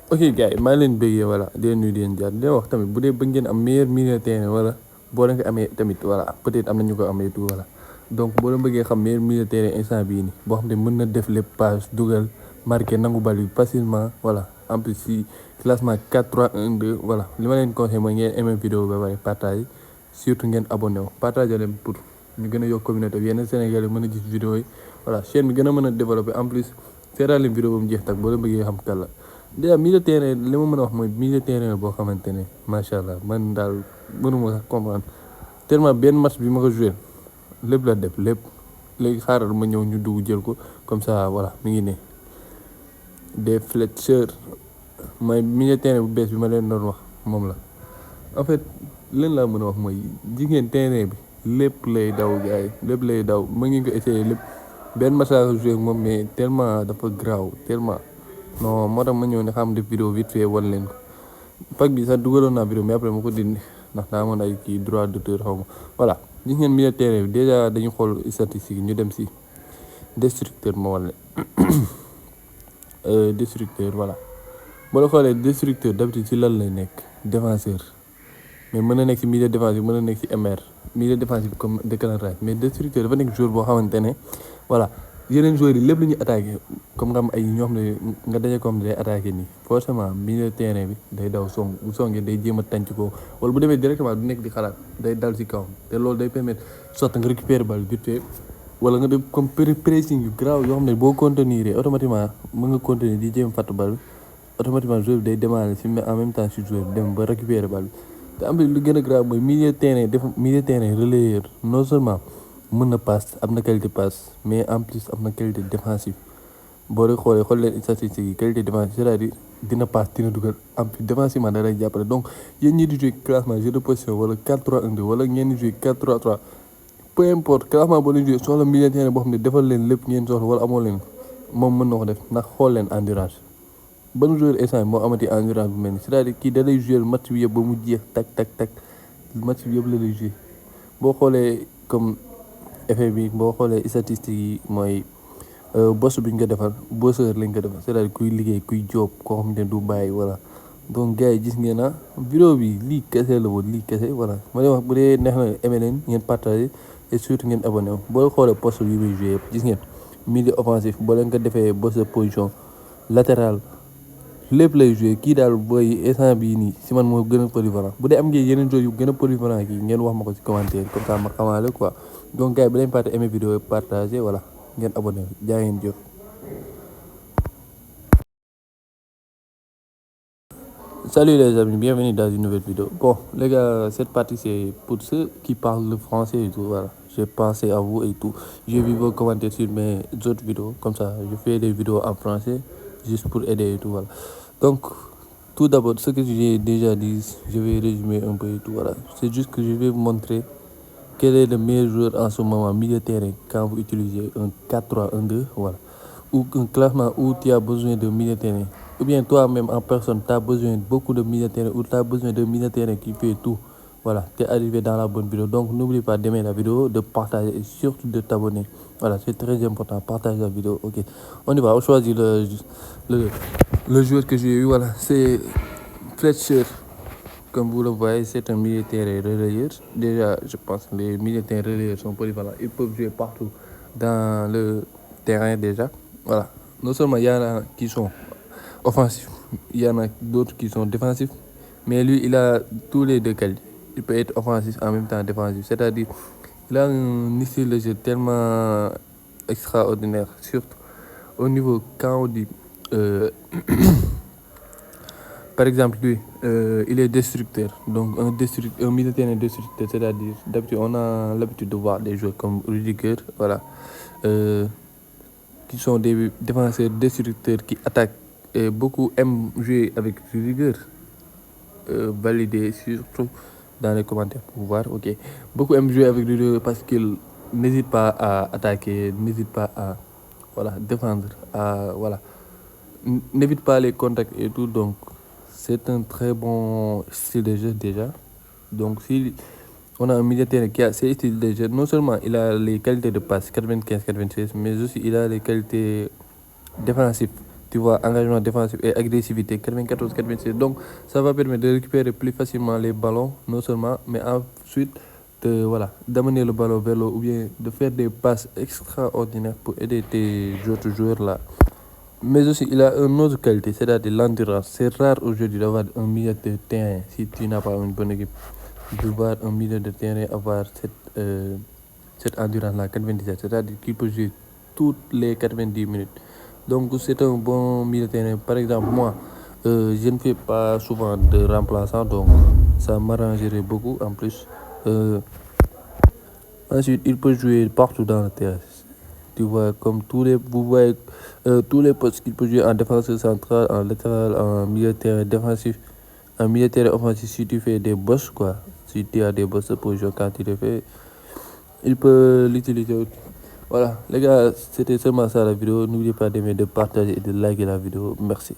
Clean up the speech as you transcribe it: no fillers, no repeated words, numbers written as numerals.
ok gars yi maa ngi leen bëggee voilà di leen nuyu di leen jaar di leen wax tamit bu dee bëgg ngeen am meilleur milieu de terrain wala boo leen ko amee tamit voilà peut-être am na ñu ko amee tout voilà donc boo leen bëggee xam meilleur milieu de terrain instant bii nii boo xam ne mën na def lépp passe dugal marqué nangu bal bi facilement voilà en plus si classement 4-3-1-2 voilà li ma leen conseillé mooy ngeen aimé vidéo ba pare partage surtout ngeen abonné wu partage leen pour ñu gën a yokk communauté bi yenn Sénégalais mën a gis vidéo yi voilà chaîne bi gën a mën a développé en plus seetaan leen vidéo ba mu jeex tak boo leen bëggee xam kan la déjà milieu de terrain li ma mën a wax mooy milieu de terrain boo xamante ne macha allah man daal mënuma sax comprendre tellement benn match bi ma ko joué lépp la def lépp léegi xaaral ma ñëw ñu dugg jël ko comme ça voilà mi ngi ne des Fletcher mooy milieu de terrain bu bees bi ma leen doon wax moom la en fait leen laa mën a wax mooy jigéen terrain bi lépp lay daw gars yi lépp lay daw ma ngi ko essayé lépp benn match laa ko joué moom mais tellement dafa graaw tellement non moo tax ma ñëw ne xam def vidéo vite fait wan leen ko pack bi sax dugaloon naa vidéo mais après ma ko dindi ndax daa amoon ay kii droit d'auteur xaw ma voilà gis ngeen milieu de terrain bi déjà dañu xool statistique ñu dem si destructeur ma wan leen destructeur voilà boo la xoolee destructeur d'habitude si lan lay nekk défenseur mais mën na nekk si milieu défensif mën na nekk si MR milieu défensif comme déclenchage mais destructeur dafa nekk joueur boo xamante ne voilà yeneen joueurs yi lépp lu ñuy attaqué comme nga am ay ñoo xam ne nga daje comme day attaqué nii forcément milieu de terrain bi day daw song bu songee day jéem a tànc ko wala bu demee directement du nekk di xalaat day dal si kawam te loolu day permettre soit nga récupérer balle vite fait wala nga def comme pressing yu grave yoo xam ne boo contenir automatiquement mën nga continuer di jéem fàtt balle bi automatiquement joueur bi day démarrer si en même temps si joueur bi dem ba récupérer balle bi te am lu gën a grave mooy milieu de terrain def milieu de terrain relayeur non seulement mën na passe am na qualité passe mais en plus am na qualité défensive boo dee xoolee xool leen statistiques yi qualité défensive c'est-à-dire dina passe dina dugal en plus défensivement da lay jàppale donc yéen ñi di jouer classement jeu de position wala 4-3-1-2 wala ngeen di jouer 4-3-3 peu importe classement boo leen jouer soxla milieu de terrain boo xam ne defal leen lépp ngeen soxla wala amoo leen moom mën na ko def ndax xool leen endurance ban joueur instant moo amati endurance bu mel ni c'est-à-dire kii da lay jouer match bi yëpp ba mu jeex tak match bi yëpp la lay jouer boo xoolee comme effet bi boo xoolee statistiques yi mooy boss bi ñu ko defal bosseur lañ ko defal c'est-à-dire kuy liggéey kuy job koo xam ne du bàyyi voilà donc gars yi gis ngeen ah vidéo bi lii kese la woon lii kese voilà ma leen wax bu dee neex na aimé leen ngeen partagé et surtout ngeen abonné wu boo xoolee poste bi muy joué yëpp gis ngeen milieu offensif boo leen ko defee boss position latéral lépp lay joué kii daal booy instant bii nii si man moo gën a polyvalent bu dee am ngeen yeneen joueurs yu gën a polyvalent kii ngeen wax ma ko si commentaire comme ça ma xamaale quoi donc gars yi bu leen fàtte aimer vidéo partager voilà ngeen abonné jaa ngeen jëf. Salut les amis, bienvenue dans une nouvelle vidéo. Bon les gars, cette partie c'est pour ceux qui parlent le français et tout, voilà. J'ai pensé à vous et tout. J'ai vu vos commentaires sur mes autres vidéos, comme ça je fais des vidéos en français juste pour aider et tout, voilà. Donc tout d'abord, ce que j'ai déjà dit, je vais résumer un peu et tout, voilà. C'est juste que je vais vous montrer quel est le meilleur joueur en ce moment milieu de terrain quand vous utilisez un 4-3-1-2, voilà. Ou un classement où tu as besoin de milieu de terrain. Ou bien toi-même en personne, tu as besoin de beaucoup de milieu de terrain ou tu as besoin de milieu de terrain qui fait tout. Voilà, tu es arrivé dans la bonne vidéo. Donc n'oublie pas d'aimer la vidéo, de partager et surtout de t'abonner. Voilà, c'est très important, partage la vidéo. Ok, on y va, on choisit le joueur que j'ai eu. Voilà, c'est Fletcher. Comme vous le voyez, c'est un milieu de terrain relayeur. Déjà, je pense que les milieux de terrain relayeurs sont polyvalents. Ils peuvent jouer partout dans le terrain déjà. Voilà, non seulement il y en a qui sont offensifs, il y en a d'autres qui sont défensifs, mais lui, il a tous les deux qualités. Il peut être offensif en même temps défensif, c'est-à-dire il a un style de jeu tellement extraordinaire, surtout au niveau quand on dit, par exemple, lui, il est destructeur, donc un milieu de terrain destructeur, c'est-à-dire d'habitude on a l'habitude de voir des joueurs comme Rudiger, voilà, qui sont des défenseurs destructeurs qui attaquent. Et beaucoup aiment jouer avec rigueur, valider surtout dans les commentaires pour voir, ok. Beaucoup aiment jouer avec rigueur parce qu'ils n'hésitent pas à attaquer, n'hésitent pas à voilà, défendre, voilà, n'évite pas les contacts et tout, donc c'est un très bon style de jeu déjà. Donc si on a un milieu de terrain qui a ces styles de jeu, non seulement il a les qualités de passe 95-96, mais aussi il a les qualités défensives tu vois, engagement défensif et agressivité, 94-96. Donc, ça va permettre de récupérer plus facilement les ballons, non seulement, mais ensuite, d'amener le ballon vers l'eau ou bien de faire des passes extraordinaires pour aider tes autres joueurs là. Mais aussi, il a une autre qualité, c'est-à-dire l'endurance. C'est rare aujourd'hui d'avoir un milieu de terrain, si tu n'as pas une bonne équipe, de voir un milieu de terrain avoir cette endurance-là, 97, c'est-à-dire qu'il peut jouer toutes les 90 minutes. Donc, c'est un bon milieu de terrain. Par exemple, moi, je ne fais pas souvent de remplaçant, donc ça m'arrangerait beaucoup en plus. Ensuite, il peut jouer partout dans le terrain. Tu vois, comme vous voyez tous les postes qu'il peut jouer en défenseur central, en latéral, en milieu de terrain défensif, en milieu de terrain offensif. Si tu fais des boss, quoi, si tu as des boss de position quand tu les fais, il peut l'utiliser. Voilà, les gars, c'était seulement ça la vidéo. N'oubliez pas d'aimer, de partager et de liker la vidéo. Merci.